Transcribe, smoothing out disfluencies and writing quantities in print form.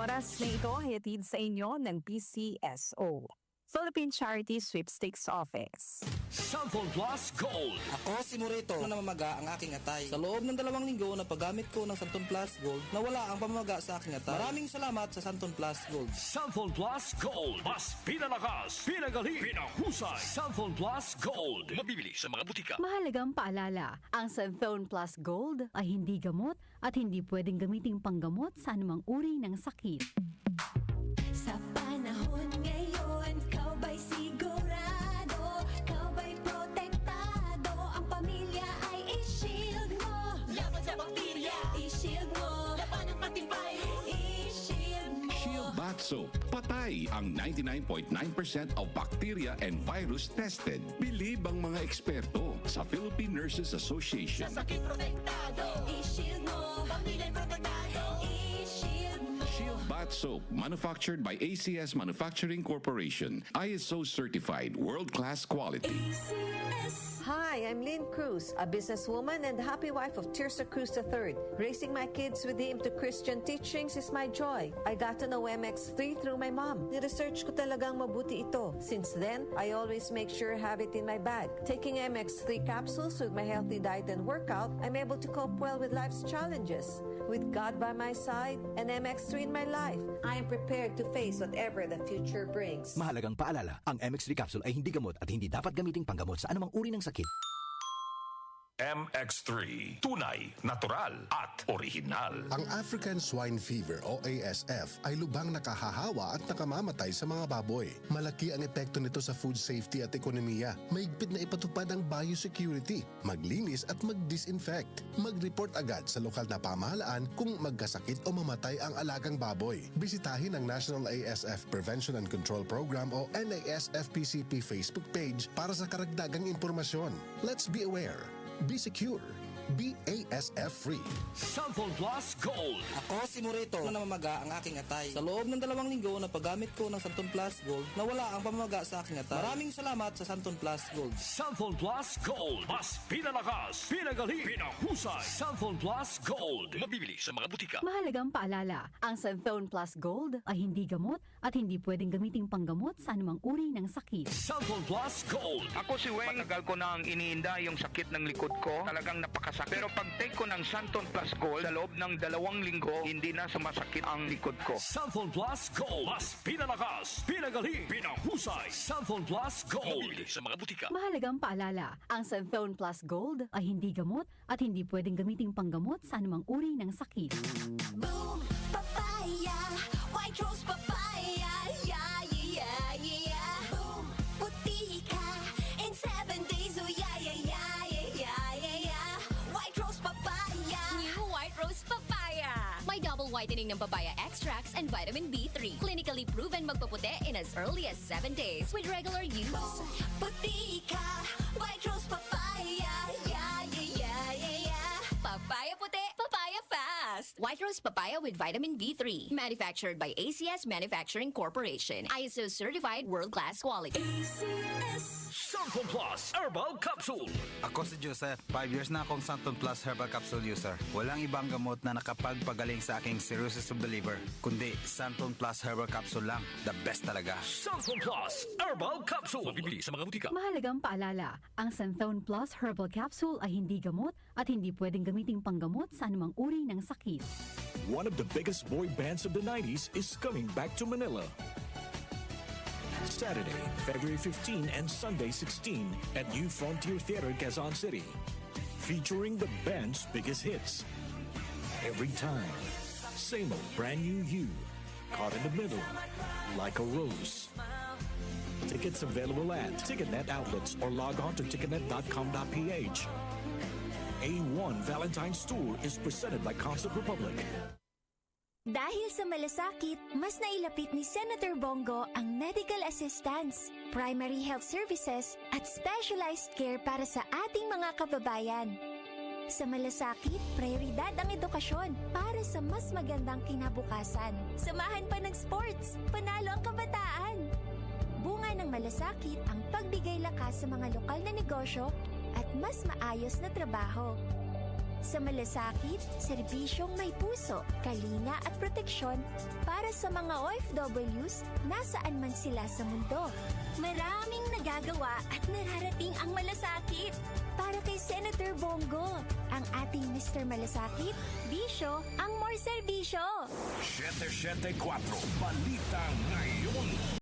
oras na ito ay hatid sa inyo ng PCSO, Philippine Charity Sweepstakes Office. Samphon Plus Gold. Ako si Morito na namamaga ang aking atay. Sa loob ng 2 linggo na paggamit ko ng Samphon Plus Gold, nawala ang pamamaga sa aking atay. Maraming salamat sa Samphon Plus Gold. Samphon Plus Gold. Mas pinalakas, pinagaling, pinahusay. Samphon Plus Gold. Mabibili sa mga butika. Mahalagang paalala, ang Samphon Plus Gold ay hindi gamot at hindi pwedeng gamiting panggamot sa anumang uri ng sakit. Sa panahon ngayon, kau ba'y sigurado? Kau ba'y protektado? Ang pamilya ay i-shield mo. Laban sa bakterya, i-shield mo. Laban ng matibay, i-shield mo. Shield Bath Soap. Patay ang 99.9% of bacteria and virus tested. Bilib ang mga eksperto sa Philippine Nurses Association. Sa sakit protektado, i-shield mo. Pamilya'y protektado, i-shield mo. Shield Bath Soap, manufactured by ACS Manufacturing Corporation. ISO certified, world-class quality. ACS. Hi, I'm Lynn Cruz, a businesswoman and happy wife of Tirsa Cruz III. Raising my kids with the aim to Christian teachings is my joy. I got to know MX3 through my mom. Ni-research ko talagang mabuti ito. Since then, I always make sure I have it in my bag. Taking MX3 capsules with my healthy diet and workout, I'm able to cope well with life's challenges. With God by my side and MX3 in my life, I am prepared to face whatever the future brings. Mahalagang paalala, ang MX3 capsule ay hindi gamot at hindi dapat gamiting panggamot sa anumang uri ng sakit. MX3. Tunay, natural, at original. Ang African Swine Fever o ASF ay lubhang nakahahawa at nakamamatay sa mga baboy. Malaki ang epekto nito sa food safety at ekonomiya. Mahigpit na ipatupad ang biosecurity, maglinis at mag-disinfect. Mag-report agad sa lokal na pamahalaan kung magkasakit o mamatay ang alagang baboy. Bisitahin ang National ASF Prevention and Control Program o NASFPCP Facebook page para sa karagdagang impormasyon. Let's be aware. Be secure. Be ASF free. Samphon Plus Gold. Ako si Morito na namamaga ang aking atay. Sa loob ng 2 linggo na paggamit ko ng Samphon Plus Gold, nawala ang pamamaga sa aking atay. Maraming salamat sa Samphon Plus Gold. Samphon Plus Gold. Mas pinalakas, pinagaling, pinahusay. Samphon Plus Gold. Mabibili sa mga butika. Mahalagang paalala, ang Samphon Plus Gold ay hindi gamot at hindi pwedeng gamiting panggamot sa anumang uri ng sakit. Samphon Plus Gold. Ako si Weng, matagal ko nang iniinda yung sakit ng likod ko. Talagang napakasakit. Pero pag take ko ng Samphon Plus Gold, sa loob ng 2 linggo, hindi na sumasakit ang likod ko. Samphon Plus Gold. Mas pinalakas, pinagaling, pinahusay. Samphon Plus Gold. Mabibili sa mga butika. Mahalagang paalala, ang Samphon Plus Gold ay hindi gamot at hindi pwedeng gamiting panggamot sa anumang uri ng sakit. Boom, papaya, white rose papaya, yeah, yeah, yeah. Boom, puti ka in 7 days, oh yeah, yeah, yeah, yeah, yeah, yeah. White rose papaya. New White Rose Papaya. May double whitening ng papaya extracts and vitamin B3. Clinically proven magpaputi in as early as 7 days with regular use. Boom, puti ka, white rose papaya, yeah, yeah, yeah, yeah, yeah. Papaya puti, papaya fast. White Rose Papaya with vitamin B3. Manufactured by ACS Manufacturing Corporation. ISO certified world-class quality. ACS. Samphon Plus Herbal Capsule. Ako si Joseph. 5 years na akong Samphon Plus Herbal Capsule user. Walang ibang gamot na nakapagpagaling sa aking cirrhosis of the liver, kundi Samphon Plus Herbal Capsule lang. The best talaga. Samphon Plus Herbal Capsule. Mabibili sa mga butika. Mahalagang paalala, ang Samphon Plus Herbal Capsule ay hindi gamot at hindi pwedeng gamiting panggamot sa anumang uri ng sakit. One of the biggest boy bands of the 90s is coming back to Manila. Saturday, February 15 and Sunday 16 at New Frontier Theater, Quezon City. Featuring the band's biggest hits. Every Time, Same Old Brand New You, Caught in the Middle, Like a Rose. Tickets available at Ticketnet outlets or log on to ticketnet.com.ph. A1 Valentine's Tour is presented by Concert Republic. Dahil sa malasakit, mas nailapit ni Senator Bongo ang medical assistance, primary health services at specialized care para sa ating mga kababayan. Sa malasakit, prioridad ang edukasyon para sa mas magandang kinabukasan. Samahan pa ng sports, panalo ang kabataan. Bunga ng malasakit ang pagbigay lakas sa mga lokal na negosyo at mas maayos na trabaho. Sa malasakit, serbisyong may puso, kalinga at proteksyon para sa mga OFWs nasaan man sila sa mundo. Maraming nagagawa at nararating ang malasakit. Para kay Senator Bongo, ang ating Mr. Malasakit, bisyo ang more serbisyo. 774 Balita Ngayon.